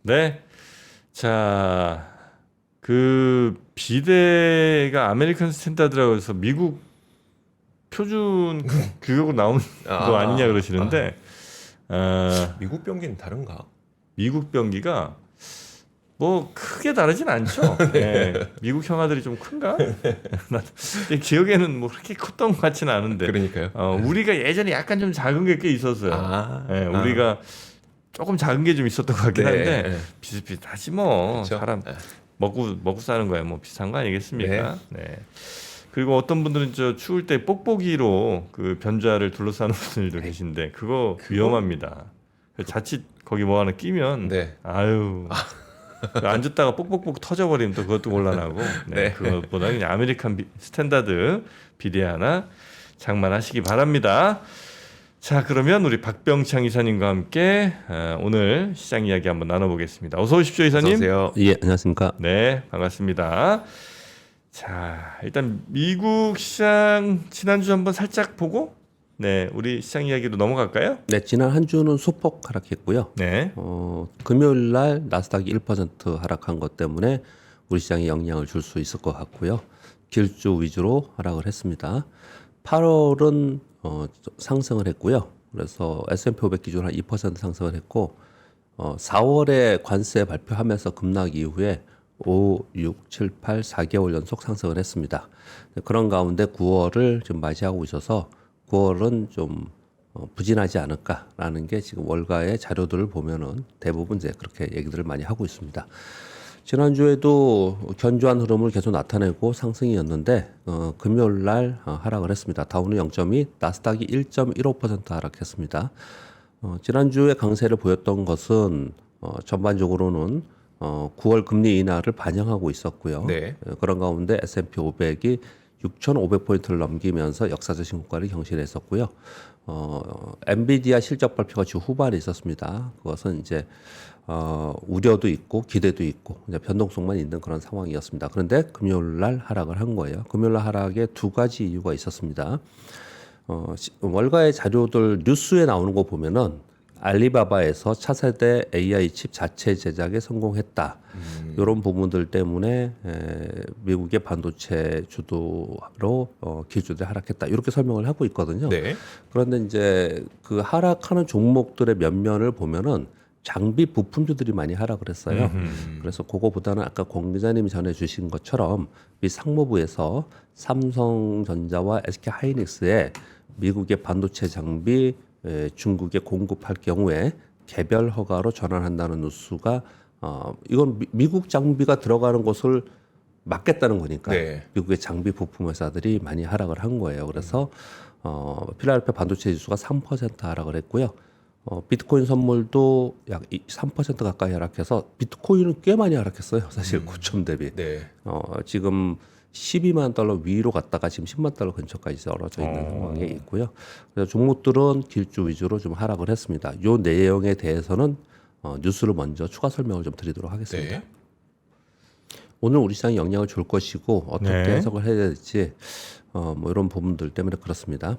네. 자, 그 비대가 아메리칸 스탠다드라고 해서 미국 표준 규격으로 나온 거 아니냐 그러시는데 미국 병기는 다른가? 미국 병기가 뭐 크게 다르진 않죠. 네. 미국 형아들이 좀 큰가? 내 기억에는 뭐 그렇게 컸던 것 같지는 않은데. 그러니까요. 우리가 예전에 약간 좀 작은 게 꽤 있었어요. 네, 우리가 조금 작은 게 좀 있었던 것 같긴 한데 비슷비슷하지 뭐. 그쵸? 사람 먹고 사는 거야. 뭐 비슷한 거 아니겠습니까? 네. 그리고 어떤 분들은 저 추울 때 뽁뽁이로 그 변좌를 둘러싸는 분들도 계신데 그거 위험합니다. 자칫 거기 뭐 하나 끼면 아유 앉았다가 뽁뽁뽁 터져버리면 또 그것도 곤란하고 그것보다 그냥 아메리칸 스탠다드 비대 하나 장만하시기 바랍니다. 자, 그러면 우리 박병창 이사님과 함께 오늘 시장 이야기 한번 나눠보겠습니다. 어서 오십시오, 이사님. 어서 오세요. 예, 안녕하십니까. 네, 반갑습니다. 자, 일단 미국 시장 지난주 한번 살짝 보고 우리 시장 이야기로 넘어갈까요? 네, 지난 한 주는 소폭 하락했고요. 네. 금요일 날 나스닥이 1% 하락한 것 때문에 우리 시장에 영향을 줄 수 있을 것 같고요. 길주 위주로 하락을 했습니다. 8월은 상승을 했고요. 그래서 S&P 500 기준 한 2% 상승을 했고 4월에 관세 발표하면서 급락 이후에 5, 6, 7, 8, 4개월 연속 상승을 했습니다. 그런 가운데 9월을 지금 맞이하고 있어서 9월은 좀 부진하지 않을까라는 게 지금 월가의 자료들을 보면은 대부분 이제 그렇게 얘기들을 많이 하고 있습니다. 지난주에도 견조한 흐름을 계속 나타내고 상승이었는데 금요일 날 하락을 했습니다. 다우는 0.2, 나스닥이 1.15% 하락했습니다. 지난주에 강세를 보였던 것은 전반적으로는 9월 금리 인하를 반영하고 있었고요. 그런 가운데 S&P 500이 6,500포인트를 넘기면서 역사적 신고가를 경신했었고요. 엔비디아 실적 발표가 주 후반에 있었습니다. 그것은 이제 우려도 있고 기대도 있고 이제 변동성만 있는 그런 상황이었습니다. 그런데 금요일 날 하락을 한 거예요. 금요일 날 하락에 두 가지 이유가 있었습니다. 월가의 자료들 뉴스에 나오는 거 보면은 알리바바에서 차세대 AI 칩 자체 제작에 성공했다. 이런 부분들 때문에 미국의 반도체 주도로 기술들이 하락했다. 이렇게 설명을 하고 있거든요. 그런데 이제 그 하락하는 종목들의 면면을 보면은 장비 부품주들이 많이 하락을 했어요. 그래서 그거보다는 아까 공 기자님이 전해주신 것처럼 미 상무부에서 삼성전자와 SK 하이닉스에 미국의 반도체 장비 중국에 공급할 경우에 개별 허가로 전환한다는 뉴스가 이건 미국 장비가 들어가는 것을 막겠다는 거니까 미국의 장비 부품 회사들이 많이 하락을 한 거예요. 그래서 필라델피아 반도체 지수가 3% 하락을 했고요. 비트코인 선물도 약 3% 가까이 하락해서 비트코인은 꽤 많이 하락했어요. 사실 고점 대비. 지금 12만 달러 위로 갔다가 지금 10만 달러 근처까지 떨어져 있는 상황에 있고요. 그래서 종목들은 길주 위주로 좀 하락을 했습니다. 이 내용에 대해서는 뉴스를 먼저 추가 설명을 좀 드리도록 하겠습니다. 오늘 우리 시장에 영향을 줄 것이고 어떻게 해석을 해야 될지 뭐 이런 부분들 때문에 그렇습니다.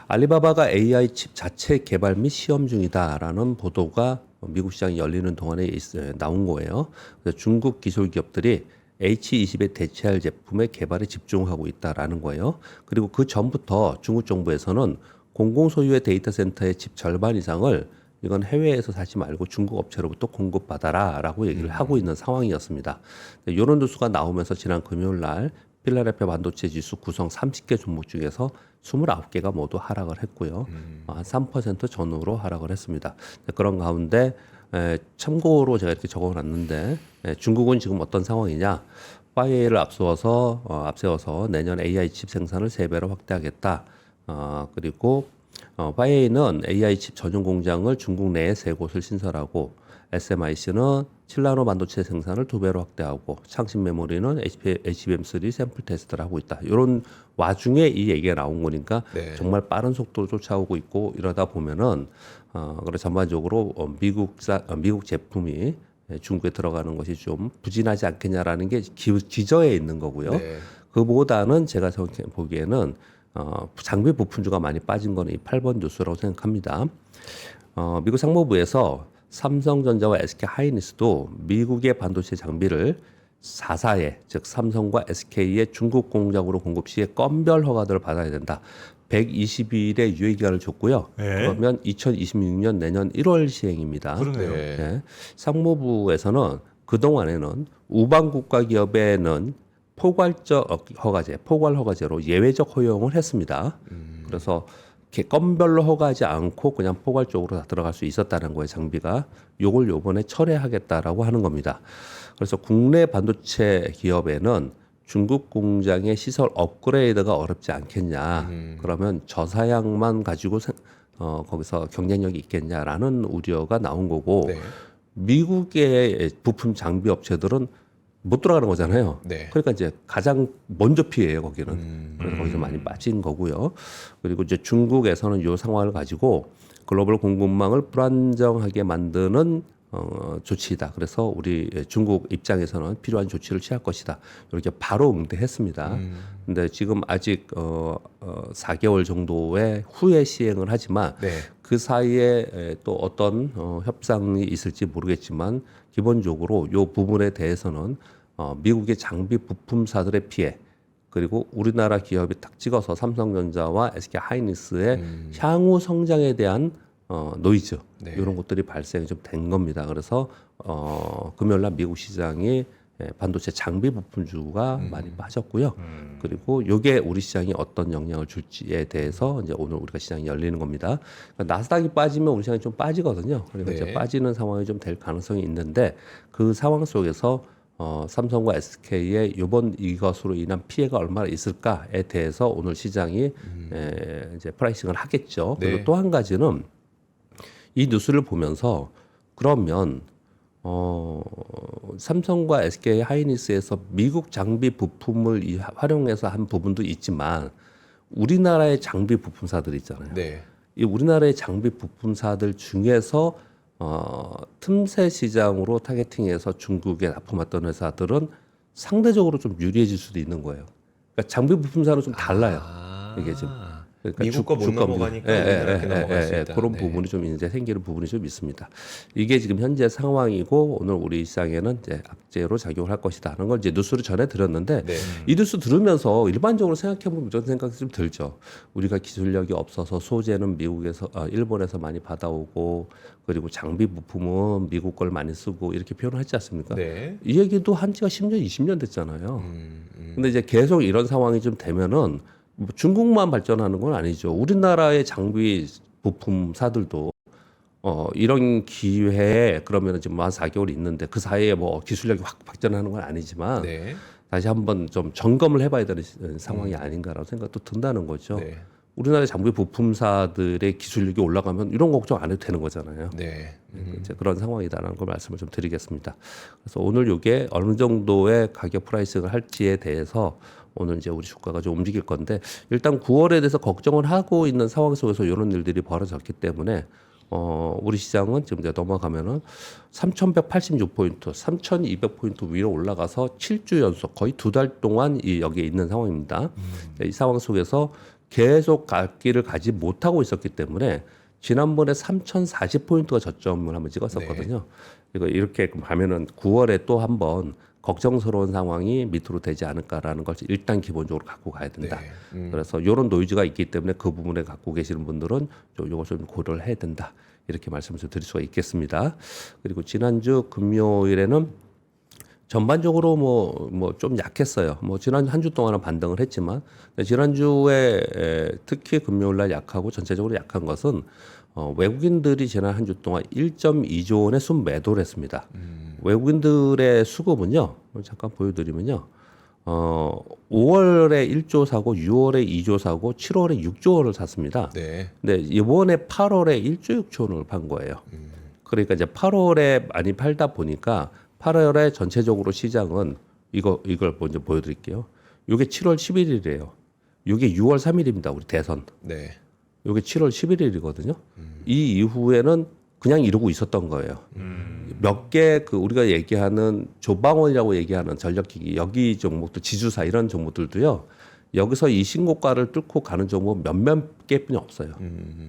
알리바바가 AI 칩 자체 개발 및 시험 중이다라는 보도가 미국 시장이 열리는 동안에 나온 거예요. 그래서 중국 기술 기업들이 H20에 대체할 제품의 개발에 집중하고 있다라는 거예요. 그리고 그 전부터 중국 정부에서는 공공 소유의 데이터 센터의 집 절반 이상을 이건 해외에서 사지 말고 중국 업체로부터 공급받아라라고 얘기를 하고 있는 상황이었습니다. 이런 뉴스가 나오면서 지난 금요일 날 필라델피아 반도체 지수 구성 30개 종목 중에서 29개가 모두 하락을 했고요. 한 3% 전후로 하락을 했습니다. 그런 가운데 참고로 제가 이렇게 적어놨는데 중국은 지금 어떤 상황이냐? 화웨이를 앞세워서 내년 AI 칩 생산을 3배로 확대하겠다. 그리고 화웨이는 AI 칩 전용 공장을 중국 내에 3곳을 신설하고 SMIC는 7나노 반도체 생산을 2배로 확대하고 창신 메모리는 HBM3 샘플 테스트를 하고 있다. 이런 와중에 이 얘기가 나온 거니까 정말 빠른 속도로 쫓아오고 있고 이러다 보면은 그래 전반적으로 미국 제품이 중국에 들어가는 것이 좀 부진하지 않겠냐라는 게 기저에 있는 거고요. 그보다는 제가 보기에는 장비 부품주가 많이 빠진 거는 이 8번 뉴스라고 생각합니다. 미국 상무부에서 삼성전자와 SK 하이닉스도 미국의 반도체 장비를 4사의 즉 삼성과 SK의 중국 공장으로 공급 시에 건별 허가들을 받아야 된다. 120일의 유예 기간을 줬고요. 네. 그러면 2026년 내년 1월 시행입니다. 그러네요. 네. 네. 상무부에서는 그동안에는 우방 국가 기업에는 포괄적 허가제, 포괄 허가제로 예외적 허용을 했습니다. 그래서 이렇게 건별로 허가하지 않고 그냥 포괄적으로 다 들어갈 수 있었다는 거예요, 장비가. 요걸 요번에 철회하겠다라고 하는 겁니다. 그래서 국내 반도체 기업에는 중국 공장의 시설 업그레이드가 어렵지 않겠냐. 그러면 저사양만 가지고 거기서 경쟁력이 있겠냐라는 우려가 나온 거고 네. 미국의 부품 장비 업체들은 못 들어가는 거잖아요. 네. 그러니까 이제 가장 먼저 피해요, 거기는. 그래서 거기서 많이 빠진 거고요. 그리고 이제 중국에서는 이 상황을 가지고 글로벌 공급망을 불안정하게 만드는 조치이다. 그래서 우리 중국 입장에서는 필요한 조치를 취할 것이다. 이렇게 바로 응대했습니다. 근데 지금 아직 4개월 정도의 후에 시행을 하지만 네. 그 사이에 또 어떤 협상이 있을지 모르겠지만 기본적으로 이 부분에 대해서는 미국의 장비 부품사들의 피해 그리고 우리나라 기업이 딱 찍어서 삼성전자와 SK 하이닉스의 향후 성장에 대한 노이즈 네. 이런 것들이 발생이 좀 된 겁니다. 그래서 금요일날 미국 시장이 반도체 장비 부품주가 많이 빠졌고요. 그리고 이게 우리 시장이 어떤 영향을 줄지에 대해서 이제 오늘 우리가 시장이 열리는 겁니다. 그러니까 나스닥이 빠지면 우리 시장이 좀 빠지거든요. 그러니까 네. 이제 빠지는 상황이 좀 될 가능성이 있는데 그 상황 속에서 삼성과 SK의 이번 이것으로 인한 피해가 얼마나 있을까에 대해서 오늘 시장이 이제 프라이싱을 하겠죠. 네. 그리고 또 한 가지는 이 뉴스를 보면서 그러면 삼성과 SK 하이닉스에서 미국 장비 부품을 활용해서 한 부분도 있지만 우리나라의 장비 부품사들 있잖아요. 네. 이 우리나라의 장비 부품사들 중에서 틈새 시장으로 타겟팅해서 중국에 납품했던 회사들은 상대적으로 좀 유리해질 수도 있는 거예요. 그러니까 장비 부품사는 좀 달라요. 이게 지금. 그러니까 미국 거 못 넘어가니까 우리나라께 넘어갈 수 있다. 그런 네. 부분이 좀 이제 생기는 부분이 좀 있습니다. 이게 지금 현재 상황이고 오늘 우리 시장에는 이제 악재로 작용을 할 것이다 하는 걸 이제 뉴스를 전해드렸는데 네. 이 뉴스 들으면서 일반적으로 생각해보면 이런 생각이 좀 들죠. 우리가 기술력이 없어서 소재는 미국에서, 일본에서 많이 받아오고 그리고 장비 부품은 미국 걸 많이 쓰고 이렇게 표현을 했지 않습니까? 네. 이 얘기도 한 지가 10년, 20년 됐잖아요. 근데 이제 계속 이런 상황이 좀 되면은 뭐 중국만 발전하는 건 아니죠. 우리나라의 장비 부품사들도 이런 기회에 그러면 지금 한 4개월 있는데 그 사이에 뭐 기술력이 확 발전하는 건 아니지만 네. 다시 한번 좀 점검을 해봐야 되는 상황이 아닌가라는 생각도 든다는 거죠. 네. 우리나라의 장비 부품사들의 기술력이 올라가면 이런 거 걱정 안 해도 되는 거잖아요. 네. 이제 그런 상황이다라는 걸 말씀을 좀 드리겠습니다. 그래서 오늘 이게 어느 정도의 가격 프라이싱을 할지에 대해서 오늘 이제 우리 주가가 좀 움직일 건데 일단 9월에 대해서 걱정을 하고 있는 상황 속에서 이런 일들이 벌어졌기 때문에 우리 시장은 지금 이제 넘어가면은 3,186포인트, 3,200포인트 위로 올라가서 7주 연속 거의 2달 동안 여기에 있는 상황입니다. 이 상황 속에서 계속 갈길을 가지 못하고 있었기 때문에 지난번에 3,040포인트가 저점을 한번 찍었었거든요. 그리고 이렇게 하면은 9월에 또 한번 걱정스러운 상황이 밑으로 되지 않을까라는 걸 일단 기본적으로 갖고 가야 된다. 그래서 이런 노이즈가 있기 때문에 그 부분에 갖고 계시는 분들은 이것을 좀 고려를 해야 된다. 이렇게 말씀을 좀 드릴 수가 있겠습니다. 그리고 지난주 금요일에는 전반적으로 뭐 좀 약했어요. 뭐 지난 한 주 동안은 반등을 했지만 지난주에 특히 금요일 날 약하고 전체적으로 약한 것은 외국인들이 지난 한 주 동안 1.2조 원의 순매도를 했습니다. 외국인들의 수급은요. 잠깐 보여드리면요. 5월에 1조 사고 6월에 2조 사고 7월에 6조 원을 샀습니다. 네. 근데 이번에 8월에 1조 6천 원을 판 거예요. 그러니까 이제 8월에 많이 팔다 보니까 8월에 전체적으로 시장은 이걸 먼저 보여드릴게요. 이게 7월 11일이에요. 이게 6월 3일입니다. 우리 대선. 네. 이게 7월 11일이거든요. 이 이후에는 그냥 이러고 있었던 거예요. 몇 개 우리가 얘기하는 조방원이라고 얘기하는 전력기기 여기 종목도 지주사 이런 종목들도요. 여기서 이 신고가를 뚫고 가는 종목 몇몇 개뿐이 없어요.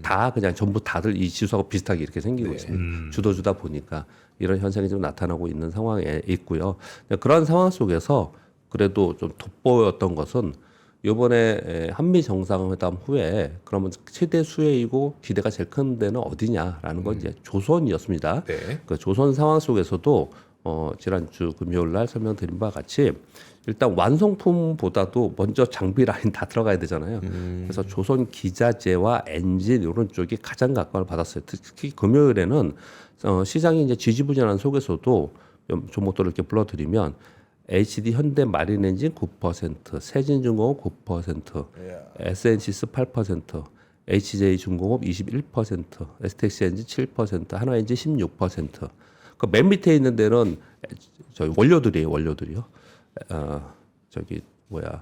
다 그냥 전부 다들 이 지수하고 비슷하게 이렇게 생기고 있습니다. 주도주다 보니까 이런 현상이 좀 나타나고 있는 상황에 있고요. 그런 상황 속에서 그래도 좀 돋보였던 것은 이번에 한미 정상회담 후에 그러면 최대 수혜이고 기대가 제일 큰 데는 어디냐라는 건 이제 조선이었습니다. 네. 그 조선 상황 속에서도 지난주 금요일 날 설명드린 바와 같이 일단 완성품보다도 먼저 장비 라인 다 들어가야 되잖아요. 그래서 조선 기자재와 엔진 이런 쪽이 가장 각광을 받았어요. 특히 금요일에는 시장이 이제 지지부진한 속에서도 종목들을 이렇게 불러드리면 HD 현대 마린엔진 9%, 세진중공업 9%, SNC스 8%, HJ 중공업 21%, STX엔진 7%, 한화엔진 16%. 그 맨 밑에 있는 데는 저희 원료들이요. 저기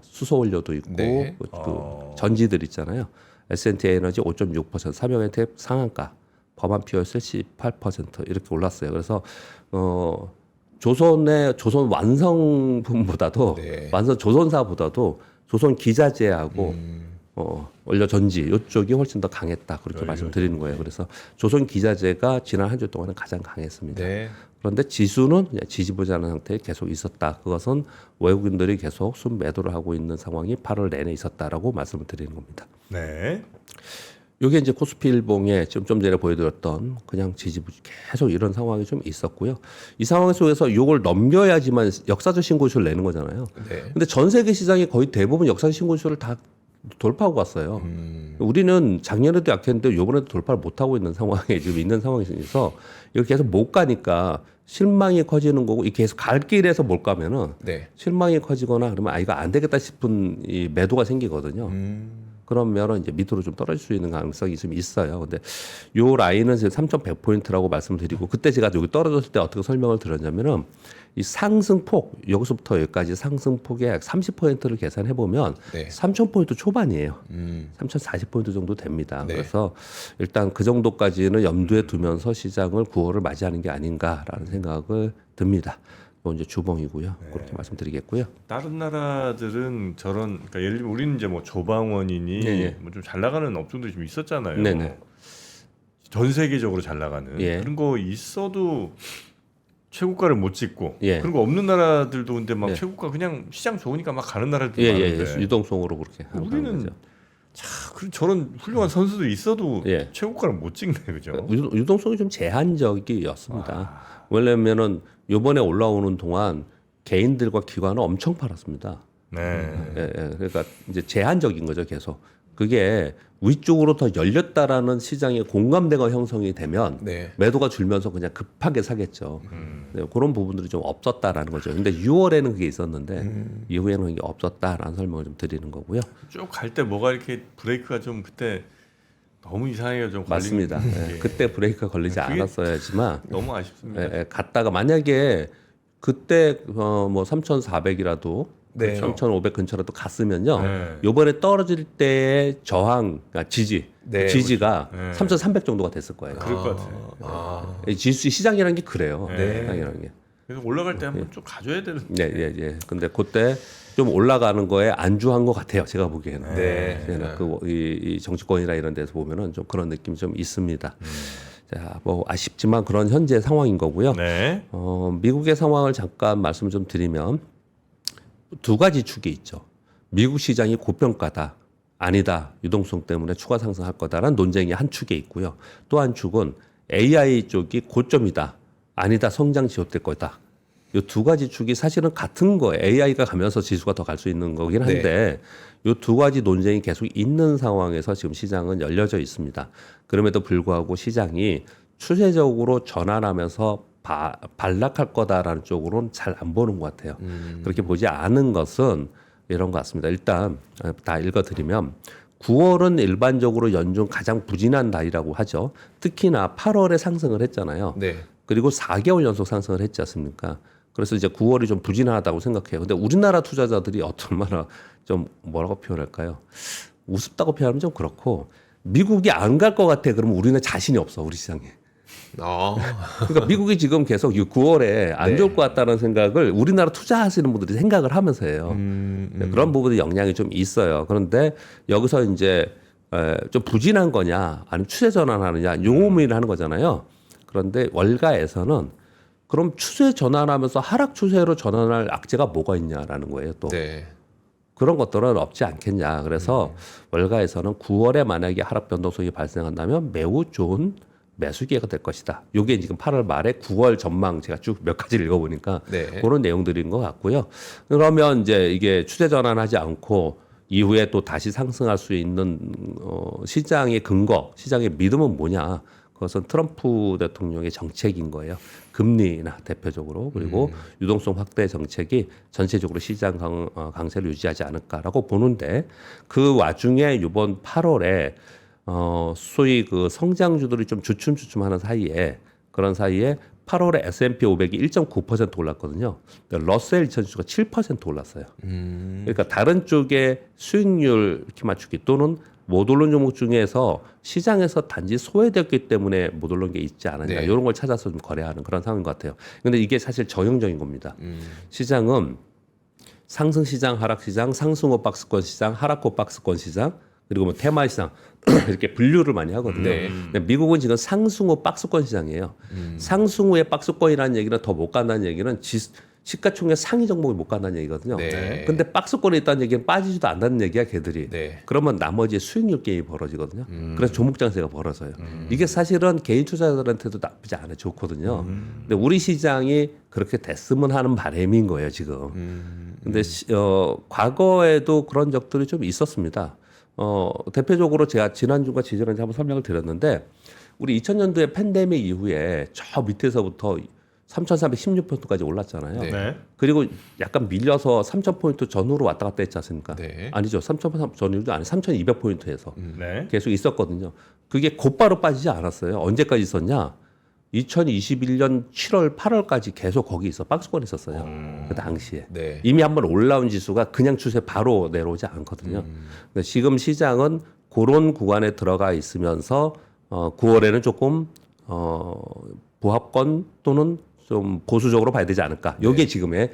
수소 원료도 있고 네. 그 전지들 있잖아요. S&T 에너지 5.6%, 삼성엔텍 상한가, 범한 피어스 18% 이렇게 올랐어요. 그래서 조선 완성품보다도 네. 완성 조선사보다도 조선 기자재하고 원료 전지 이쪽이 훨씬 더 강했다 그렇게 말씀드리는 거예요. 그래서 조선 기자재가 지난 한 주 동안은 가장 강했습니다. 네. 그런데 지수는 지지부진하는 상태에 계속 있었다. 그것은 외국인들이 계속 순매도를 하고 있는 상황이 8월 내내 있었다라고 말씀을 드리는 겁니다. 네. 이게 이제 코스피 일봉에 좀 전에 보여드렸던 그냥 지지부진 계속 이런 상황이 좀 있었고요. 이 상황 속에서 이걸 넘겨야지만 역사적 신고수를 내는 거잖아요. 네. 근데 전 세계 시장이 거의 대부분 역사적 신고수를 다 돌파하고 갔어요. 우리는 작년에도 약했는데 이번에도 돌파를 못 하고 있는 상황에 지금 있는 상황에서 이렇게 계속 못 가니까 실망이 커지는 거고 이 계속 갈 길에서 못 가면은 네. 실망이 커지거나 그러면 이거 안 되겠다 싶은 이 매도가 생기거든요. 그러면은 이제 밑으로 좀 떨어질 수 있는 가능성이 좀 있어요. 근데 요 라인은 지금 3,100포인트라고 말씀드리고 그때 제가 여기 떨어졌을 때 어떻게 설명을 드렸냐면은 이 상승폭 여기서부터 여기까지 상승폭의 30%를 계산해 보면 네. 3,000포인트 초반이에요. 3,040포인트 정도 됩니다. 네. 그래서 일단 그 정도까지는 염두에 두면서 시장을 9월을 맞이하는 게 아닌가라는 생각을 듭니다. 이건 이제 주봉이고요. 그렇게 말씀드리겠고요. 다른 나라들은 저런 그러니까 예를 들면 우리는 이제 뭐 조방원이니 뭐 좀 잘 나가는 업종들이 좀 있었잖아요. 네네. 전 세계적으로 잘 나가는 예. 그런 거 있어도 최고가를 못 찍고 예. 그런 거 없는 나라들도 근데 막 예. 최고가 그냥 시장 좋으니까 막 가는 나라들도 예, 많은데 유동성으로 그렇게 하는 우리는 거죠. 그런 저런 훌륭한 선수들이 있어도 예. 최고가를 못 찍네, 그죠? 유동성이 좀 제한적이었습니다. 왜냐면은 요번에 올라오는 동안 개인들과 기관은 엄청 팔았습니다. 네. 그러니까 이제 제한적인 거죠, 계속. 그게 위쪽으로 더 열렸다라는 시장의 공감대가 형성이 되면 네. 매도가 줄면서 그냥 급하게 사겠죠. 네, 그런 부분들이 좀 없었다라는 거죠. 근데 6월에는 그게 있었는데 이후에는 그게 없었다라는 설명을 좀 드리는 거고요. 쭉 갈 때 뭐가 이렇게 브레이크가 좀 그때 너무 이상하게 좀 맞습니다. 걸리는 게 그때 브레이크가 걸리지 그게 않았어야지만 너무 아쉽습니다. 갔다가 만약에 그때 뭐 3,400이라도 네. 3,500 근처라도 갔으면요. 네. 요번에 떨어질 때의 저항, 그러니까 네. 지지가 네. 3,300 정도가 됐을 거예요. 그럴 것 같아요. 이 지수 시장이라는 게 그래요. 네. 시장이라는 게. 그래서 올라갈 때 한번 좀 가져야 되는데. 예. 근데 그때 좀 올라가는 거에 안주한 것 같아요. 제가 보기에는. 네. 이 정치권이나 이런 데서 보면은 좀 그런 느낌이 좀 있습니다. 자, 뭐 아쉽지만 그런 현재 상황인 거고요. 네. 미국의 상황을 잠깐 말씀 좀 드리면 두 가지 축이 있죠. 미국 시장이 고평가다. 아니다. 유동성 때문에 추가 상승할 거다라는 논쟁이 한 축에 있고요. 또 한 축은 AI 쪽이 고점이다. 아니다. 성장 지속될 거다. 이 두 가지 축이 사실은 같은 거예요. AI가 가면서 지수가 더 갈 수 있는 거긴 한데 이 두 가지 논쟁이 계속 있는 상황에서 지금 시장은 열려져 있습니다. 그럼에도 불구하고 시장이 추세적으로 전환하면서 반락할 거다라는 쪽으로는 잘 안 보는 것 같아요. 그렇게 보지 않은 것은 이런 것 같습니다. 일단 다 읽어드리면 9월은 일반적으로 연중 가장 부진한 달이라고 하죠. 특히나 8월에 상승을 했잖아요. 네. 그리고 4개월 연속 상승을 했지 않습니까? 그래서 이제 9월이 좀 부진하다고 생각해요. 근데 우리나라 투자자들이 얼마나 좀 뭐라고 표현할까요? 우습다고 표현하면 좀 그렇고 미국이 안 갈 것 같아. 그러면 우리는 자신이 없어. 우리 시장에. 그러니까 미국이 지금 계속 9월에 안 좋을 것 같다는 생각을 우리나라 투자하시는 분들이 생각을 하면서 해요. 그런 부분이 영향이 좀 있어요. 그런데 여기서 이제 좀 부진한 거냐 아니면 추세 전환하느냐 요 고민을 하는 거잖아요. 그런데 월가에서는 그럼 추세 전환하면서 하락 추세로 전환할 악재가 뭐가 있냐라는 거예요. 또 네. 그런 것들은 없지 않겠냐. 그래서 월가에서는 9월에 만약에 하락 변동성이 발생한다면 매우 좋은 매수 기회가 될 것이다. 요게 지금 8월 말에 9월 전망 제가 쭉 몇 가지를 읽어보니까 네. 그런 내용들인 것 같고요. 그러면 이제 이게 추세 전환하지 않고 이후에 또 다시 상승할 수 있는 시장의 근거, 시장의 믿음은 뭐냐? 그것은 트럼프 대통령의 정책인 거예요. 금리나 대표적으로 그리고 유동성 확대 정책이 전체적으로 시장 강세를 유지하지 않을까라고 보는데 그 와중에 이번 8월에 소위 그 성장주들이 좀 주춤주춤하는 사이에 그런 사이에 8월에 S&P 500이 1.9% 올랐거든요. 러셀 2000지수가 7% 올랐어요. 그러니까 다른 쪽의 수익률 키 맞추기 또는 못 오른 종목 중에서 시장에서 단지 소외되었기 때문에 못 오른 게 있지 않느냐 네. 이런 걸 찾아서 좀 거래하는 그런 상황인 것 같아요. 그런데 이게 사실 정형적인 겁니다. 시장은 상승 시장, 하락 시장, 상승 후 박스권 시장, 하락 후 박스권 시장 그리고 뭐 테마 시장 이렇게 분류를 많이 하거든요. 네. 근데 미국은 지금 상승 후 박스권 시장이에요. 상승 후에 박스권이라는 얘기는 더 못 간다는 얘기는 시가총액 상위 종목이 못 간다는 얘기거든요. 네. 근데 박스권에 있다는 얘기는 빠지지도 않는다는 얘기야, 걔들이. 네. 그러면 나머지 수익률 게임이 벌어지거든요. 그래서 조목장세가 벌어져요. 이게 사실은 개인 투자자들한테도 나쁘지 않아요. 좋거든요. 근데 우리 시장이 그렇게 됐으면 하는 바람인 거예요, 지금. 근데 과거에도 그런 적들이 좀 있었습니다. 대표적으로 제가 지난주가 지지난주 한번 설명을 드렸는데 우리 2000년도에 팬데믹 이후에 저 밑에서부터 3,316포인트까지 올랐잖아요. 네. 네. 그리고 약간 밀려서 3,000포인트 전후로 왔다 갔다 했지 않습니까? 네. 아니죠. 3,000 전후도 아니 3,200포인트에서 네. 계속 있었거든요. 그게 곧바로 빠지지 않았어요. 언제까지 있었냐? 2021년 7월, 8월까지 계속 거기 있어. 박스권에 있었어요. 그 당시에. 네. 이미 한번 올라온 지수가 그냥 추세 바로 내려오지 않거든요. 근데 지금 시장은 그런 구간에 들어가 있으면서 9월에는 조금 보합권 또는 좀 보수적으로 봐야 되지 않을까. 이게 지금의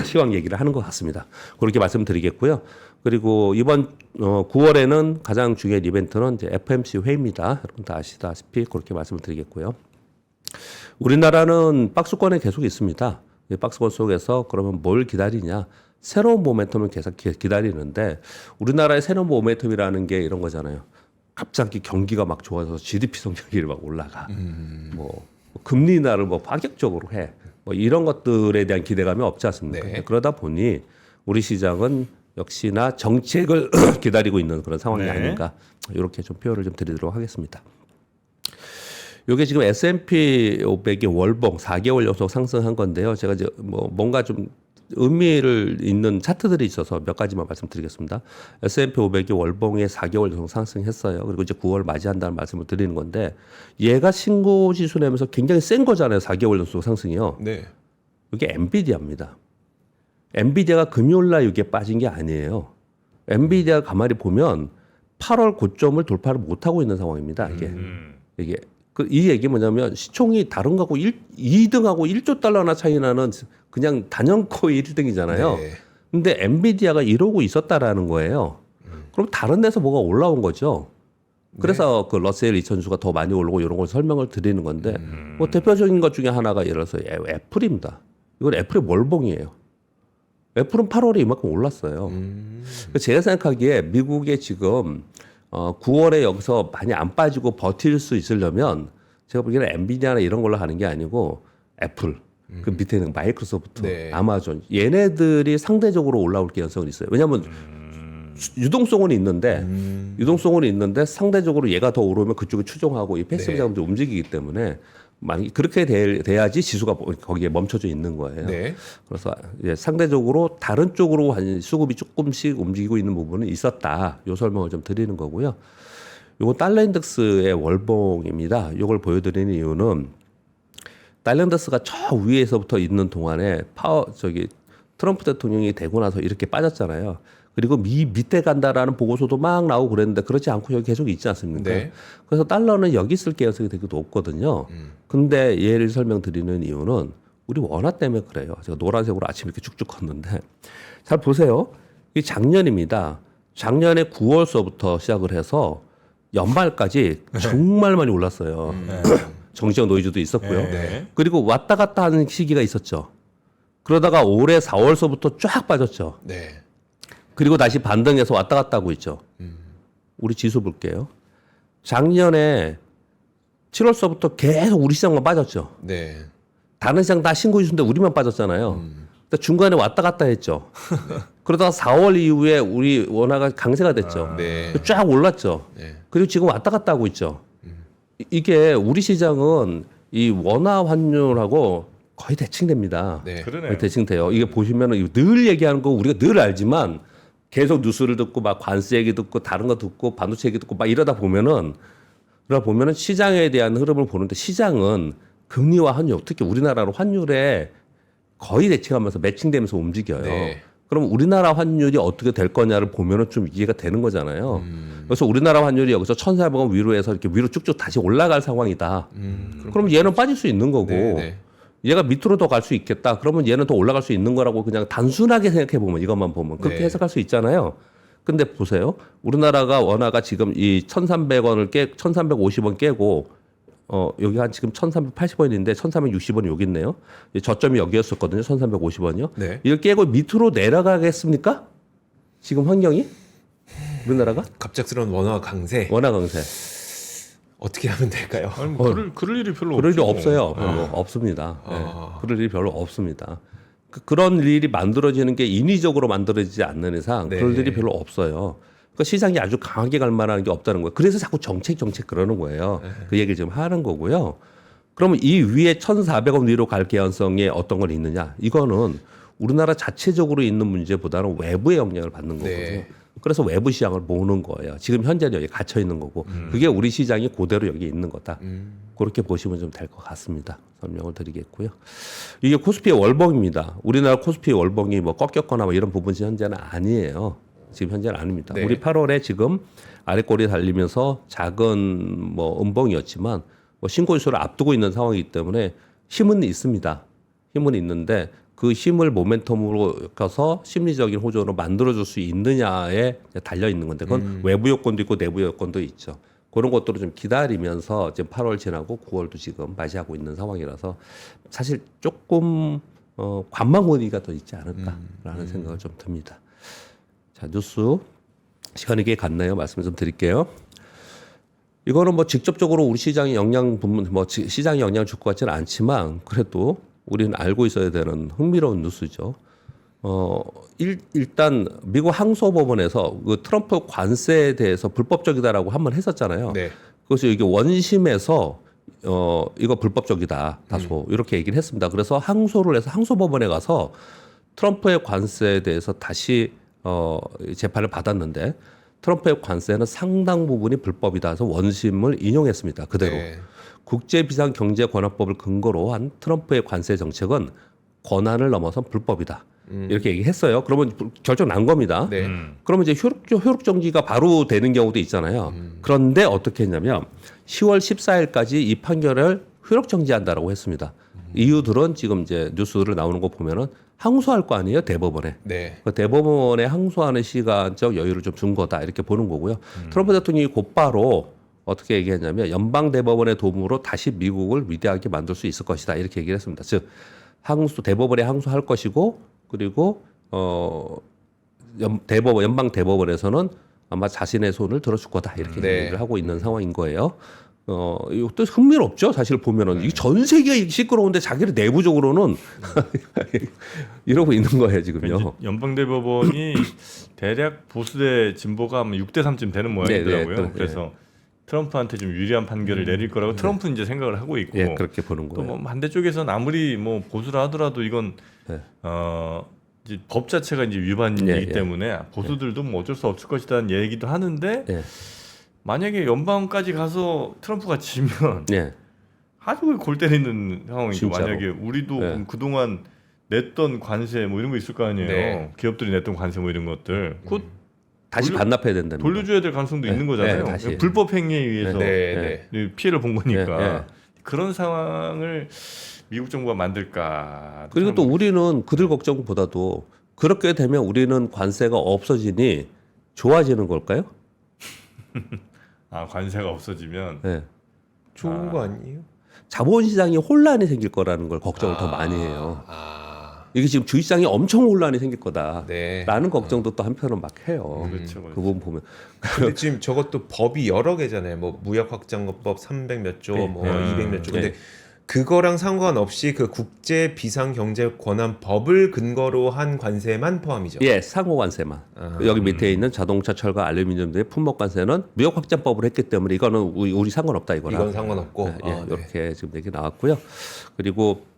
시황 얘기를 하는 것 같습니다. 그렇게 말씀드리겠고요. 그리고 이번 9월에는 가장 중요한 이벤트는 이제 FMC 회의입니다. 여러분 다 아시다시피 그렇게 말씀을 드리겠고요. 우리나라는 박스권에 계속 있습니다. 이 박스권 속에서 그러면 뭘 기다리냐? 새로운 모멘텀을 계속 기다리는데 우리나라의 새로운 모멘텀이라는 게 이런 거잖아요. 갑자기 경기가 막 좋아져서 GDP 성장률이 막 올라가. 뭐 금리 인하를 뭐 파격적으로 해. 뭐 이런 것들에 대한 기대감이 없지 않습니까? 네. 그러다 보니 우리 시장은 역시나 정책을 기다리고 있는 그런 상황이 네. 아닌가. 이렇게 좀 표현을 좀 드리도록 하겠습니다. 이게 지금 S&P 500이 월봉 4개월 연속 상승한 건데요. 제가 이제 뭐 뭔가 좀 의미를 있는 차트들이 있어서 몇 가지만 말씀드리겠습니다. S&P 500이 월봉에 4개월 연속 상승했어요. 그리고 이제 9월 맞이한다는 말씀을 드리는 건데 얘가 신고 지수 내면서 굉장히 센 거잖아요. 4개월 연속 상승이요. 네. 이게 엔비디아입니다. 엔비디아가 금요일 날 이게 빠진 게 아니에요. 엔비디아 가만히 보면 8월 고점을 돌파를 못 하고 있는 상황입니다. 이게 이 얘기 뭐냐면 시총이 다른 거하고 2등하고 1조 달러나 차이 나는 그냥 단연코의 1등이잖아요. 네. 근데 엔비디아가 이러고 있었다라는 거예요. 그럼 다른 데서 뭐가 올라온 거죠. 그래서 그 러셀 2000주가 더 많이 오르고 이런 걸 설명을 드리는 건데 뭐 대표적인 것 중에 하나가 예를 들어서 애플입니다. 이건 애플의 월봉이에요. 애플은 8월에 이만큼 올랐어요. 제가 생각하기에 미국에 지금 9월에 여기서 많이 안 빠지고 버틸 수 있으려면 제가 보기에는 엔비디아나 이런 걸로 하는 게 아니고 애플, 그 밑에 있는 마이크로소프트, 네. 아마존 얘네들이 상대적으로 올라올 가능성이 있어요. 왜냐하면 유동성은 있는데 상대적으로 얘가 더 오르면 그쪽이 추종하고 이 패시브 네. 자금들이 움직이기 때문에 만약 그렇게 돼야지 지수가 거기에 멈춰져 있는 거예요. 네. 그래서 상대적으로 다른 쪽으로 수급이 조금씩 움직이고 있는 부분은 있었다. 요 설명을 좀 드리는 거고요. 요거 달러 인덱스의 월봉입니다. 요걸 보여드리는 이유는 달러 인덱스가 저 위에서부터 있는 동안에 트럼프 대통령이 되고 나서 이렇게 빠졌잖아요. 그리고 밑에 간다라는 보고서도 막 나오고 그랬는데 그렇지 않고 여기 계속 있지 않습니까? 네. 그래서 달러는 여기 있을 가능성이 되게 높거든요. 근데 예를 설명드리는 이유는 우리 원화 때문에 그래요. 제가 노란색으로 아침에 이렇게 쭉쭉 컸는데 잘 보세요. 이 작년입니다. 작년에 9월서부터 시작을 해서 연말까지 정말 많이 올랐어요. 정치적 노이즈도 있었고요. 네. 그리고 왔다 갔다 하는 시기가 있었죠. 그러다가 올해 4월서부터 쫙 빠졌죠. 네. 그리고 다시 반등해서 왔다 갔다 하고 있죠. 우리 지수 볼게요. 작년에 7월서부터 계속 우리 시장만 빠졌죠. 네. 다른 시장 다 신고 지수인데 우리만 빠졌잖아요. 근데 중간에 왔다 갔다 했죠. 그러다가 4월 이후에 우리 원화가 강세가 됐죠. 네. 쫙 올랐죠. 네. 그리고 지금 왔다 갔다 하고 있죠. 이게 우리 시장은 이 원화 환율하고 거의 대칭됩니다. 네. 그러네요. 거의 대칭돼요. 이게 보시면은 늘 얘기하는 거 우리가 늘 알지만 계속 뉴스를 듣고 막 관세 얘기 듣고 다른 거 듣고 반도체 얘기 듣고 막 이러다 보면은 시장에 대한 흐름을 보는데 시장은 금리와 환율, 특히 우리나라로 환율에 거의 대칭하면서 매칭되면서 움직여요. 네. 그럼 우리나라 환율이 어떻게 될 거냐를 보면은 좀 이해가 되는 거잖아요. 그래서 우리나라 환율이 여기서 1,400원 위로해서 이렇게 위로 쭉쭉 다시 올라갈 상황이다. 그럼 얘는 빠질 수 있는 거고 네, 네. 얘가 밑으로 더 갈 수 있겠다. 그러면 얘는 더 올라갈 수 있는 거라고 그냥 단순하게 생각해 보면 이것만 보면 그렇게 네. 해석할 수 있잖아요. 근데 보세요. 우리나라가 원화가 지금 이 1,300원을 1,350원 깨고 여기 한 지금 1,380원인데 1,360원이 여기 있네요. 저점이 여기였었거든요. 1,350원이요. 네. 이걸 깨고 밑으로 내려가겠습니까? 지금 환경이 우리나라가 갑작스러운 원화 강세 원화 강세. 어떻게 하면 될까요? 아니, 뭐 그럴 일이 별로 그럴 일이 없죠. 없어요. 없습니다. 아. 네. 그럴 일이 별로 없습니다. 그런 일이 만들어지는 게 인위적으로 만들어지지 않는 이상 네. 그럴 일이 별로 없어요. 그러니까 시장이 아주 강하게 갈 만한 게 없다는 거예요. 그래서 자꾸 정책 그러는 거예요. 그 얘기를 지금 하는 거고요. 그러면 이 위에 1,400원 위로 갈 개연성에 어떤 건 있느냐? 이거는 우리나라 자체적으로 있는 문제보다는 외부의 영향을 받는 거거든요. 네. 그래서 외부 시장을 모으는 거예요. 지금 현재는 여기 갇혀 있는 거고 그게 우리 시장이 그대로 여기 있는 거다. 그렇게 보시면 좀 될 것 같습니다. 설명을 드리겠고요. 이게 코스피의 월봉입니다. 우리나라 코스피 월봉이 뭐 꺾였거나 뭐 이런 부분이 현재는 아니에요. 지금 현재는 아닙니다. 네. 우리 8월에 지금 아래 꼬리 달리면서 작은 뭐 음봉이었지만 뭐 신고지수를 앞두고 있는 상황이기 때문에 힘은 있습니다. 힘은 있는데 그 힘을 모멘텀으로 가서 심리적인 호조로 만들어줄 수 있느냐에 달려 있는 건데 그건 외부 요건도 있고 내부 요건도 있죠. 그런 것들을 좀 기다리면서 지금 8월 지나고 9월도 지금 맞이하고 있는 상황이라서 사실 조금 관망권위가 더 있지 않을까라는 생각을 좀 듭니다. 자, 뉴스 시간이 꽤 갔나요? 말씀 좀 드릴게요. 이거는 뭐 직접적으로 우리 시장에 영향 부분 뭐 시장에 영향을 줄 것 같지는 않지만 그래도 우리는 알고 있어야 되는 흥미로운 뉴스죠. 일단 미국 항소법원에서 그 트럼프 관세에 대해서 불법적이다라고 한번 했었잖아요. 네. 그래서 이게 원심에서 이거 불법적이다 다소 이렇게 얘기를 했습니다. 그래서 항소를 해서 항소법원에 가서 트럼프의 관세에 대해서 다시 재판을 받았는데 트럼프의 관세는 상당 부분이 불법이다 해서 원심을 인용했습니다. 그대로. 네. 국제비상경제권한법을 근거로 한 트럼프의 관세 정책은 권한을 넘어선 불법이다. 이렇게 얘기했어요. 그러면 결정 난 겁니다. 네. 그러면 이제 효력 정지가 바로 되는 경우도 있잖아요. 그런데 어떻게 했냐면 10월 14일까지 이 판결을 효력 정지한다라고 했습니다. 이유들은 지금 이제 뉴스를 나오는 거 보면은 항소할 거 아니에요, 대법원에. 네. 그 대법원에 항소하는 시간적 여유를 좀 준 거다 이렇게 보는 거고요. 트럼프 대통령이 곧바로 어떻게 얘기했냐면 연방 대법원의 도움으로 다시 미국을 위대하게 만들 수 있을 것이다 이렇게 얘기를 했습니다. 즉 대법원에 항소할 것이고 그리고 연방 대법원에서는 아마 자신의 손을 들어줄 거다 이렇게 네. 얘기를 하고 있는 상황인 거예요. 이것도 흥미롭죠. 사실 보면은 이게 전 세계가 시끄러운데 자기를 내부적으로는 이러고 있는 거예요 지금요. 이제 연방대법원이 대략 보수 대 진보가 6대 3쯤 되는 모양이더라고요. 네, 네, 그래서 트럼프한테 좀 유리한 판결을 내릴 거라고 트럼프는 이제 생각을 하고 있고 예, 그렇게 보는 또 거예요. 뭐 반대쪽에서는 아무리 뭐 보수라 하더라도 이건 네. 이제 법 자체가 이제 위반이기 예, 예. 때문에 보수들도 뭐 어쩔 수 없을 것이라는 얘기도 하는데 예. 만약에 연방까지 가서 트럼프가 지면 예. 아주 골 때리는 상황이죠. 진짜로. 만약에 우리도 네. 그동안 냈던 관세 뭐 이런 거 있을 거 아니에요. 네. 기업들이 냈던 관세 뭐 이런 것들. 그거 다시 반납해야 된다는 거. 돌려줘야 될 가능성도 네, 있는 거잖아요. 네, 다시. 불법 행위에 의해서 네, 네. 피해를 본 거니까. 네, 네. 그런 상황을 미국 정부가 만들까. 그리고 또 우리는 그들 걱정보다도 그렇게 되면 우리는 관세가 없어지니 좋아지는 걸까요? 아, 관세가 없어지면 네. 좋은 거 아니에요? 자본시장이 혼란이 생길 거라는 걸 걱정을 더 많이 해요. 이게 지금 주식시장이 엄청 혼란이 생길 거다. 네. 라는 걱정도 또 한편은 막 해요. 그렇죠. 그 부분 보면. 근데 지금 저것도 법이 여러 개잖아요. 뭐 무역확장법 300 몇 조, 뭐 200 몇 조. 근데 그거랑 상관없이 그 국제 비상 경제 권한 법을 근거로 한 관세만 포함이죠. 예, 상호 관세만. 여기 밑에 있는 자동차, 철과 알루미늄 등의 품목 관세는 무역 확장법을 했기 때문에 이거는 우리 상관없다 이거라. 이건 상관없고. 예, 이렇게 지금 얘기 나왔고요. 그리고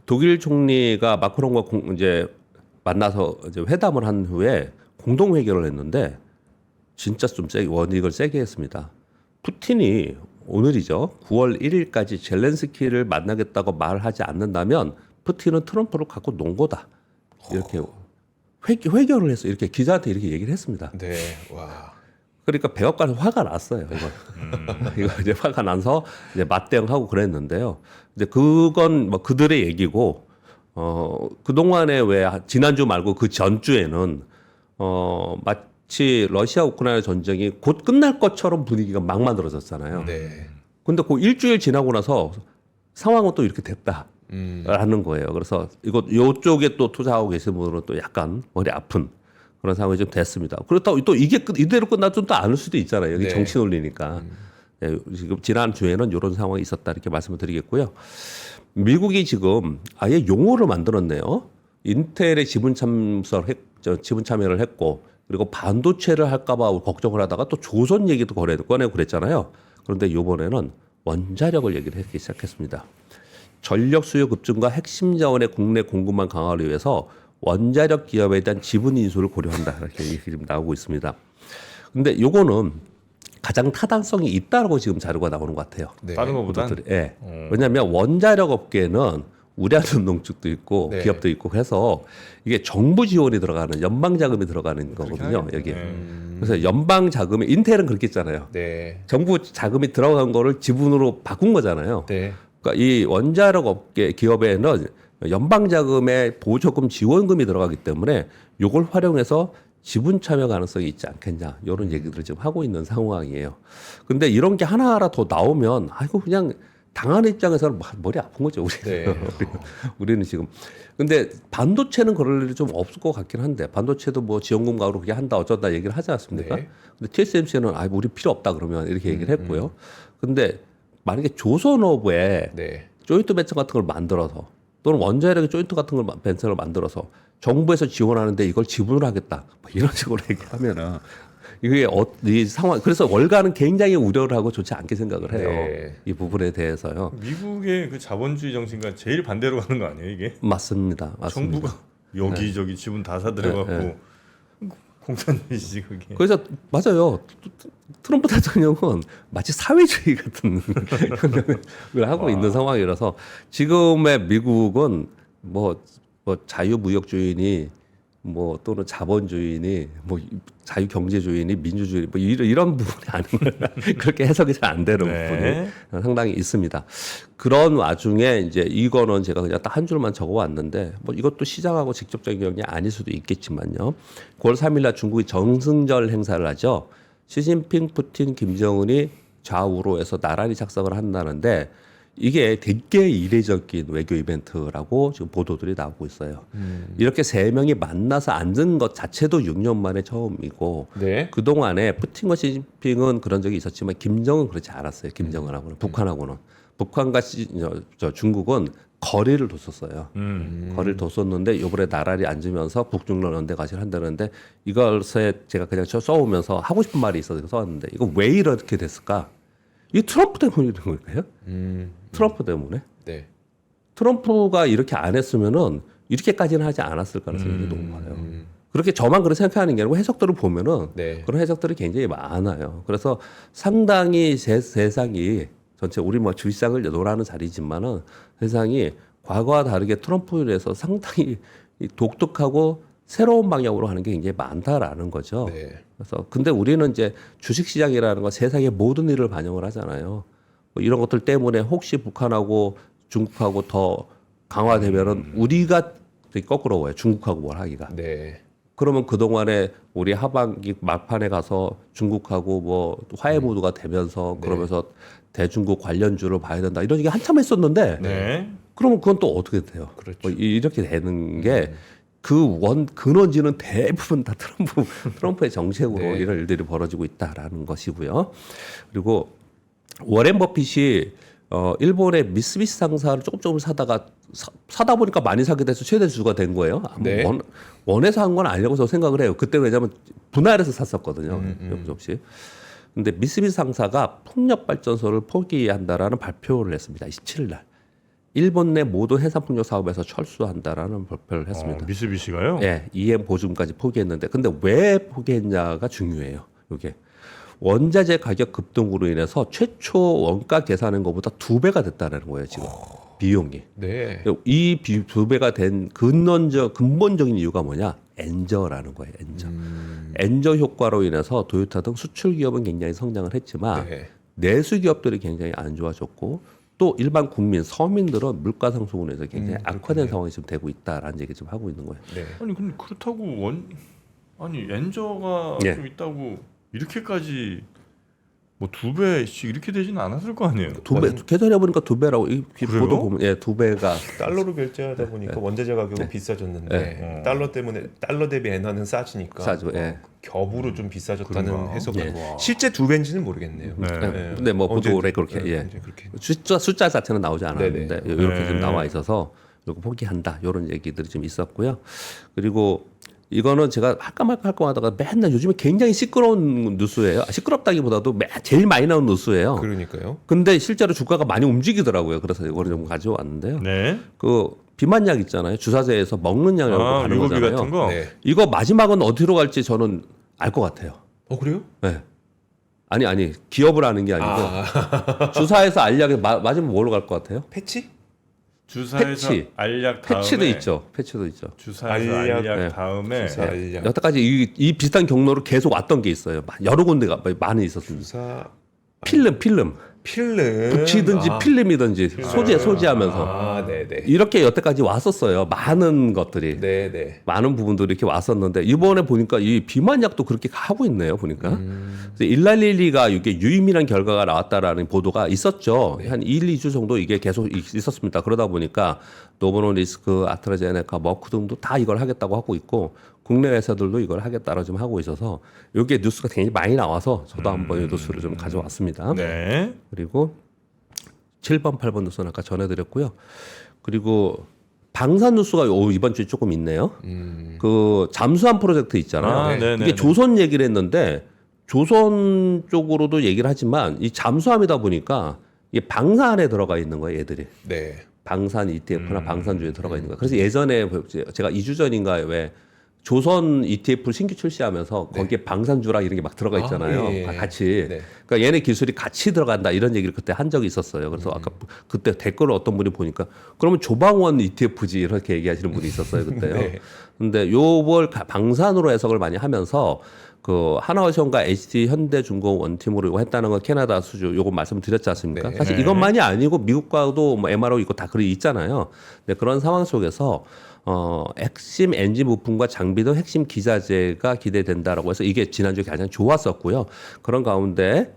독일 총리가 마크롱과 이제 만나서 이제 회담을 한 후에 공동 회견을 했는데 진짜 좀 세게 원익을 세게 했습니다. 푸틴이 오늘이죠. 9월 1일까지 젤렌스키를 만나겠다고 말하지 않는다면 푸틴은 트럼프를 갖고 논 거다. 이렇게 회견을 해서 이렇게 기자한테 이렇게 얘기를 했습니다. 네. 와. 그러니까 백악관에서 화가 났어요. 이거 이제 화가 나서 이제 맞대응하고 그랬는데요. 이제 그건 뭐 그들의 얘기고 그 동안에 왜 지난주 말고 그 전주에는 마치 러시아 우크라이나 전쟁이 곧 끝날 것처럼 분위기가 막 만들어졌잖아요. 네. 근데 그 일주일 지나고 나서 상황은 또 이렇게 됐다라는 거예요. 그래서 요쪽에 또 투자하고 계신 분들은 또 약간 머리 아픈 그런 상황이 좀 됐습니다. 그렇다고 또 이게 이대로 끝나지 또 않을 수도 있잖아요. 여기 네. 정치 논리니까. 네, 지금 지난 주에는 이런 상황이 있었다 이렇게 말씀을 드리겠고요. 미국이 지금 아예 용어를 만들었네요. 인텔의 지분 참여를 했고 그리고 반도체를 할까봐 걱정을 하다가 또 조선 얘기도 꺼내고 그랬잖아요. 그런데 이번에는 원자력을 얘기를 하기 시작했습니다. 전력 수요 급증과 핵심 자원의 국내 공급망 강화를 위해서 원자력 기업에 대한 지분 인수를 고려한다 이렇게 얘기 지금 나오고 있습니다. 근데 요거는 가장 타당성이 있다고 지금 자료가 나오는 것 같아요. 네. 다른 거보다. 예. 왜냐하면 원자력 업계는 우량한 농축도 있고 네. 기업도 있고 해서 이게 정부 지원이 들어가는 연방 자금이 들어가는 거거든요. 여기. 그래서 연방 자금이 인텔은 그렇게 했잖아요. 네. 정부 자금이 들어간 거를 지분으로 바꾼 거잖아요. 네. 그러니까 이 원자력 업계 기업에는 연방 자금에 보조금 지원금이 들어가기 때문에 이걸 활용해서 지분 참여 가능성이 있지 않겠냐 이런 얘기들을 지금 하고 있는 상황이에요. 근데 이런 게 하나하나 더 나오면 아이고 그냥 당하는 입장에서는 머리 아픈 거죠 우리는. 네. 우리는 지금. 근데 반도체는 그럴 일이 좀 없을 것 같긴 한데 반도체도 뭐 지원금 가로 그렇게 한다 어쩌다 얘기를 하지 않습니까? 네. 근데 TSMC는 아 우리 필요 없다 그러면 이렇게 얘기를 했고요. 근데 만약에 조선업에 네. 조인트 벤처 같은 걸 만들어서 또는 원자력의 조인트 같은 걸 벤처를 만들어서 정부에서 지원하는데 이걸 지분을 하겠다 뭐 이런 식으로 얘기하면은 이게 이 상황 그래서 월가는 굉장히 우려를 하고 좋지 않게 생각을 해요. 네. 이 부분에 대해서요. 미국의 그 자본주의 정신과 제일 반대로 가는 거 아니에요, 이게? 맞습니다. 정부가 여기저기 지분 다 사들여갖고 공산주의지 그게. 그래서 맞아요. 트럼프 대통령은 마치 사회주의 같은 걸 하고 있는 상황이라서 지금의 미국은 뭐 자유무역주의니 뭐 또는 자본주의니 뭐 자유경제주의니 민주주의 뭐 이런 부분이 아니면 그렇게 해석이 잘 안 되는 네. 부분이 상당히 있습니다. 그런 와중에 이제 이거는 제가 그냥 딱 한 줄만 적어왔는데 뭐 이것도 시장하고 직접적인 영향이 아닐 수도 있겠지만요. 9월 3일날 중국이 정승절 행사를 하죠. 시진핑, 푸틴, 김정은이 좌우로 해서 나란히 착석을 한다는데 이게 되게 이례적인 외교 이벤트라고 지금 보도들이 나오고 있어요. 이렇게 세 명이 만나서 앉은 것 자체도 6년 만에 처음이고 네. 그동안에 푸틴과 시진핑은 그런 적이 있었지만 김정은 그렇지 않았어요. 김정은하고는 북한하고는 북한과 중국은 거리를 뒀었어요. 거리를 뒀었는데 이번에 나란히 앉으면서 북중러 연대 과시를 한다는데 이것에 제가 그냥 써오면서 하고 싶은 말이 있어서 써왔는데 이거 왜 이렇게 됐을까? 이게 트럼프 때문에 이런 걸까요? 트럼프 때문에? 네. 트럼프가 이렇게 안 했으면은 이렇게까지는 하지 않았을 가능성이 높아요. 그렇게 저만 그렇게 생각하는 게 아니고 해석들을 보면은 네. 그런 해석들이 굉장히 많아요. 그래서 상당히 세상이 전체 우리 뭐 주식상을 논하는 자리지만은 세상이 과거와 다르게 트럼프에 대해서 상당히 이 독특하고 새로운 방향으로 하는 게 굉장히 많다라는 거죠. 네. 그래서 근데 우리는 이제 주식시장이라는 건 세상의 모든 일을 반영을 하잖아요. 뭐 이런 것들 때문에 혹시 북한하고 중국하고 더 강화되면은 우리가 되게 거꾸로워요. 중국하고 뭘 하기가. 네. 그러면 그동안에 우리 하반기 막판에 가서 중국하고 뭐 화해 모드가 되면서 그러면서 대중국 관련주를 봐야 된다 이런 얘기 한참 했었는데 네. 그러면 그건 또 어떻게 돼요? 그렇죠. 뭐 이렇게 되는 게 그 근원지는 대부분 다 트럼프의 정책으로 네. 이런 일들이 벌어지고 있다라는 것이고요. 그리고 워렌 버핏이 일본의 미쓰비시 상사를 조금 사다가 사다 보니까 많이 사게 돼서 최대 주주가 된 거예요. 네. 원해서 한 건 아니라고 저는 생각을 해요. 그때 왜냐하면 분할해서 샀었거든요. 조금씩. 근데 미쓰비시 상사가 풍력 발전소를 포기한다라는 발표를 했습니다. 27일 날. 일본 내 모든 해상 풍력 사업에서 철수한다라는 발표를 했습니다. 미쓰비시가요? 예, EM 보증까지 포기했는데 근데 왜 포기했냐가 중요해요. 이게 원자재 가격 급등으로 인해서 최초 원가 계산한 것보다 2배가 됐다는 거예요, 지금. 비용이. 네. 이 2배가 된 근본적인 이유가 뭐냐? 엔저라는 거예요. 엔저. 엔저 효과로 인해서 도요타 등 수출 기업은 굉장히 성장을 했지만 네. 내수 기업들이 굉장히 안 좋아졌고 또 일반 국민, 서민들은 물가 상승으로 해서 굉장히 악화된 상황이 지금 되고 있다라는 얘기 좀 하고 있는 거예요. 네. 아니 근데 그렇다고 아니 엔저가 예. 좀 있다고 이렇게까지 뭐 2배씩 이렇게 되지는 않았을 거 아니에요. 2배 계산해 보니까 2배라고 이 그래요? 보도 보면 2배가 달러로 결제하다 보니까 원자재 가격은 비싸졌는데 달러 때문에 달러 대비 엔화는 싸지니까 싸죠. 예. 겹으로 좀 비싸졌다는 그런가? 해석을 예. 실제 2배인지는 모르겠네요. 네. 근데 뭐 언제- 보도에 그렇게 예. 언제 그렇게 숫자 자체는 나오지 않았는데 네네. 이렇게 네. 지금 나와 있어서 이거 포기한다 이런 얘기들이 좀 있었고요. 그리고 이거는 제가 할까 말까 하다가 맨날 요즘에 굉장히 시끄러운 뉴스예요. 시끄럽다기보다도 제일 많이 나온 뉴스예요. 그러니까요. 근데 실제로 주가가 많이 움직이더라고요. 그래서 이거를 좀 가져왔는데요. 네. 그 비만약 있잖아요. 주사제에서 먹는 약이라고 하는 유고비 거잖아요. 같은 거. 네. 이거 마지막은 어디로 갈지 저는 알 것 같아요. 그래요? 네. 아니 기업을 하는 게 아니고 주사에서 알약에 맞으면 뭘로 갈 것 같아요? 패치? 주사에서 패치. 알약 다음에 패치도 있죠. 패치도 있죠. 주사에서 알약, 알약 네. 다음에 주사 알약. 여태까지 이 비슷한 경로로 계속 왔던 게 있어요. 여러 군데가 많이 있었습니다. 주사 필름 필름 붙이든지 필름이든지 소지하면서 아, 네네. 이렇게 여태까지 왔었어요. 많은 것들이. 네네. 많은 부분들이 이렇게 왔었는데 이번에 보니까 이 비만약도 그렇게 하고 있네요. 보니까 그래서 일랄릴리가 이게 유의미한 결과가 나왔다라는 보도가 있었죠. 한 1-2주 정도 이게 계속 있었습니다. 그러다 보니까 노보노리스크, 아스트라제네카, 머크 등도 다 이걸 하겠다고 하고 있고 국내 회사들도 이걸 하겠다라고 좀 하고 있어서 이게 뉴스가 굉장히 많이 나와서 저도 한번 이 뉴스를 좀 가져왔습니다. 네. 그리고 7번, 8번 뉴스는 아까 전해드렸고요. 그리고 방산 뉴스가 이번 주에 조금 있네요. 그 잠수함 프로젝트 있잖아요. 아, 네. 네네. 이게 조선 얘기를 했는데 조선 쪽으로도 얘기를 하지만 이 잠수함이다 보니까 이게 방산 안에 들어가 있는 거예요, 얘들이. 네. 방산 ETF나 방산주에 들어가 있는 거예요. 그래서 예전에 제가 2주 전인가에 왜 조선 ETF를 신규 출시하면서 거기에 방산주라 이런 게 막 들어가 있잖아요. 아, 예, 예. 같이. 네. 그러니까 얘네 기술이 같이 들어간다 이런 얘기를 그때 한 적이 있었어요. 그래서 아까 그때 댓글을 어떤 분이 보니까 그러면 조방원 ETF지 이렇게 얘기하시는 분이 있었어요 그때요. 네. 근데 요걸 방산으로 해석을 많이 하면서 그 하나오션과 HT 현대중공 원팀으로 이거 했다는 건 캐나다 수주 요거 말씀드렸지 않습니까? 네. 사실 이것만이 아니고 미국과도 뭐 MRO 이거 다 그리 있잖아요. 근데 그런 상황 속에서 핵심 엔진 부품과 장비 등 핵심 기자재가 기대된다라고 해서 이게 지난주에 가장 좋았었고요. 그런 가운데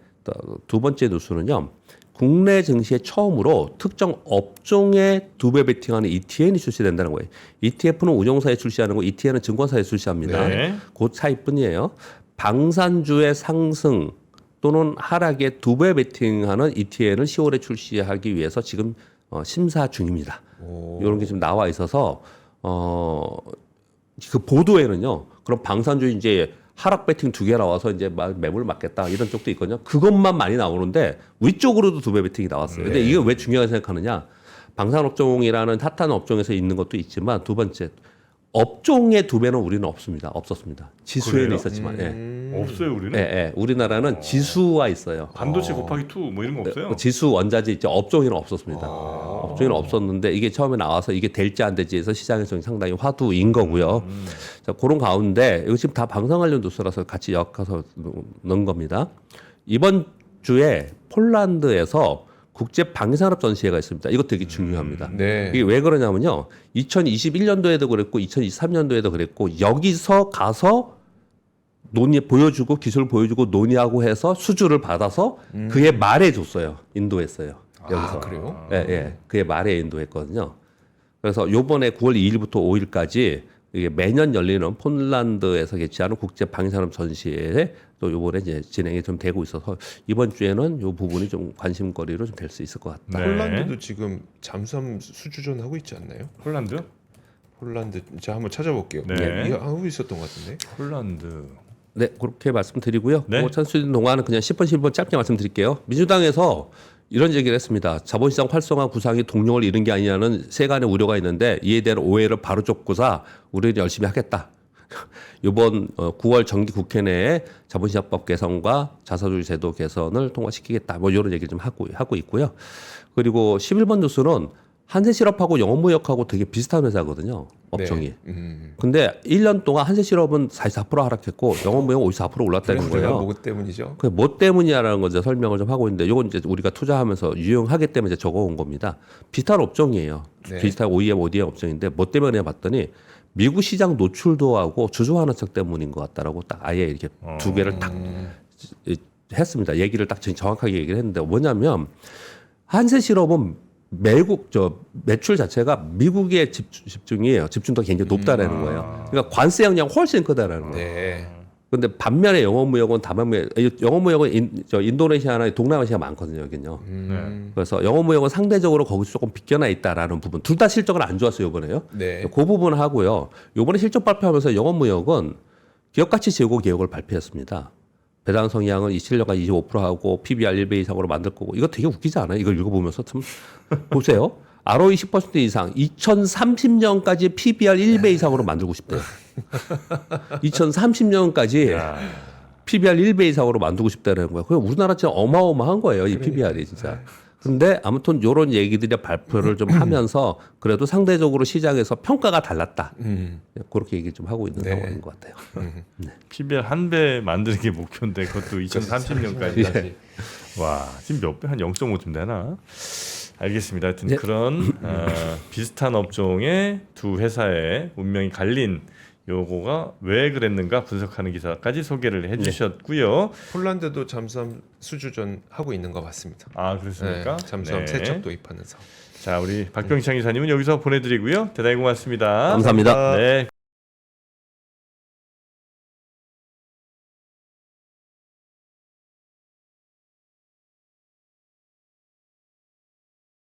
두 번째 뉴스는요. 국내 증시에 처음으로 특정 업종에 2배 베팅하는 ETN이 출시된다는 거예요. ETF는 운용사에 출시하는 거, ETN은 증권사에 출시합니다. 네. 그 차이뿐이에요. 방산주의 상승 또는 하락에 2배 베팅하는 ETN을 10월에 출시하기 위해서 지금 심사 중입니다. 이런 게 지금 나와 있어서 그 보도에는요. 그럼 방산주 이제 하락 베팅 2개 나와서 이제 매물 맞겠다 이런 쪽도 있거든요. 그것만 많이 나오는데 위쪽으로도 2배 베팅이 나왔어요. 근데 이게 왜 중요하게 생각하느냐? 방산업종이라는 핫한 업종에서 있는 것도 있지만 두 번째 업종의 두 배는 우리는 없었습니다. 지수에는 그래요? 있었지만, 예. 없어요 우리는. 예, 예. 우리나라는 지수와 있어요. 반도체 곱하기 2 뭐 이런 거 없어요. 지수 원자재 있죠. 업종에는 없었습니다. 업종에는 없었는데 이게 처음에 나와서 이게 될지 안 될지 해서 시장에서 상당히 화두인 거고요. 자, 그런 가운데 이거 지금 다 방산 관련 뉴스라서 같이 엮어서 넣은 겁니다. 이번 주에 폴란드에서 국제 방산업 전시회가 있습니다. 이거 되게 중요합니다. 네. 이게 왜 그러냐면요. 2021년도에도 그랬고 2023년도에도 그랬고 여기서 가서 논의 보여주고 기술 보여주고 논의하고 해서 수주를 받아서 그해 말에 줬어요. 인도했어요. 여기서. 아, 그래요? 예, 예. 그해 말에 인도했거든요. 그래서 요번에 9월 2일부터 5일까지 이게 매년 열리는 폴란드에서 개최하는 국제 방산업 전시회에 또 요번에 이제 진행이 좀 되고 있어서 이번 주에는 요 부분이 좀 관심거리로 좀 될 수 있을 것 같다. 네. 폴란드도 지금 잠수함 수주전 하고 있지 않나요? 폴란드? 폴란드 제가 한번 찾아볼게요. 네. 이거 하고 있었던 것 같은데. 폴란드. 네, 그렇게 말씀드리고요. 네. 찬수님 동안은 그냥 10분 10분 짧게 말씀드릴게요. 민주당에서 이런 얘기를 했습니다. 자본시장 활성화 구상이 동력을 잃은 게 아니냐는 세간의 우려가 있는데 이에 대한 오해를 바로 쫓고사 우리는 열심히 하겠다. 이번 9월 정기 국회 내에 자본시장법 개선과 자사주의 제도 개선을 통과시키겠다. 뭐 이런 얘기를 좀 하고 있고요. 그리고 11번 뉴스는 한세실업하고 영업무역하고 되게 비슷한 회사거든요. 업종이. 네. 근데 1년 동안 한세실업은 44% 하락했고 영업무역 54% 올랐다는 그래서 거예요. 뭐 때문이죠? 그게 뭐 때문이냐라는 걸 이제 설명을 좀 하고 있는데 이건 이제 우리가 투자하면서 유용하기 때문에 이제 적어온 겁니다. 비슷한 업종이에요. 네. 비슷한 OEM, ODM 업종인데 뭐 때문에 봤더니 미국 시장 노출도하고 주주 환원책 때문인 것 같다라고 딱 아예 이렇게 두 개를 딱 했습니다. 얘기를 딱 정확하게 얘기를 했는데 뭐냐면 한세실업은 매출 자체가 미국의 집중이에요. 집중도가 굉장히 높다라는 거예요. 그러니까 관세 영향 훨씬 크다라는 거예요. 네. 근데 반면에 영업무역은 영업무역은 인도네시아나 동남아시아가 많거든요, 여기는요. 그래서 영업무역은 상대적으로 거기서 조금 비껴나 있다라는 부분. 둘 다 실적은 안 좋았어요, 이번에요. 네. 그 부분 하고요. 이번에 실적 발표하면서 영업무역은 기업가치 제고 계획을 발표했습니다. 배당 성향은 27년간 25% 하고 PBR 1배 이상으로 만들 거고 이거 되게 웃기지 않아요? 이걸 읽어보면서 참 보세요. ROE 10% 이상 2030년까지 PBR 1배 이상으로 만들고 싶대요. 2030년까지 PBR 1배 이상으로 만들고 싶다는 거예요. 그게 우리나라 진짜 어마어마한 거예요. 이 PBR이 진짜. 근데 아무튼 이런 얘기들이 발표를 좀 하면서 그래도 상대적으로 시장에서 평가가 달랐다. 그렇게 얘기 좀 하고 있는 네. 상황인 것 같아요. PBR 한 배 만드는 게 목표인데 그것도 2030년까지. 와, 지금 몇 배? 한 0.5쯤 되나? 알겠습니다. 하여튼 네. 그런 비슷한 업종의 두 회사의 운명이 갈린 요거가 왜 그랬는가 분석하는 기사까지 소개를 해주셨고요. 폴란드도 잠수함 수주전 하고 있는 것 같습니다. 아, 그렇습니까? 네, 잠수함 네. 세척 도입하는 사업. 자, 우리 박병창 이사님은 여기서 보내드리고요. 대단히 고맙습니다. 감사합니다. 네.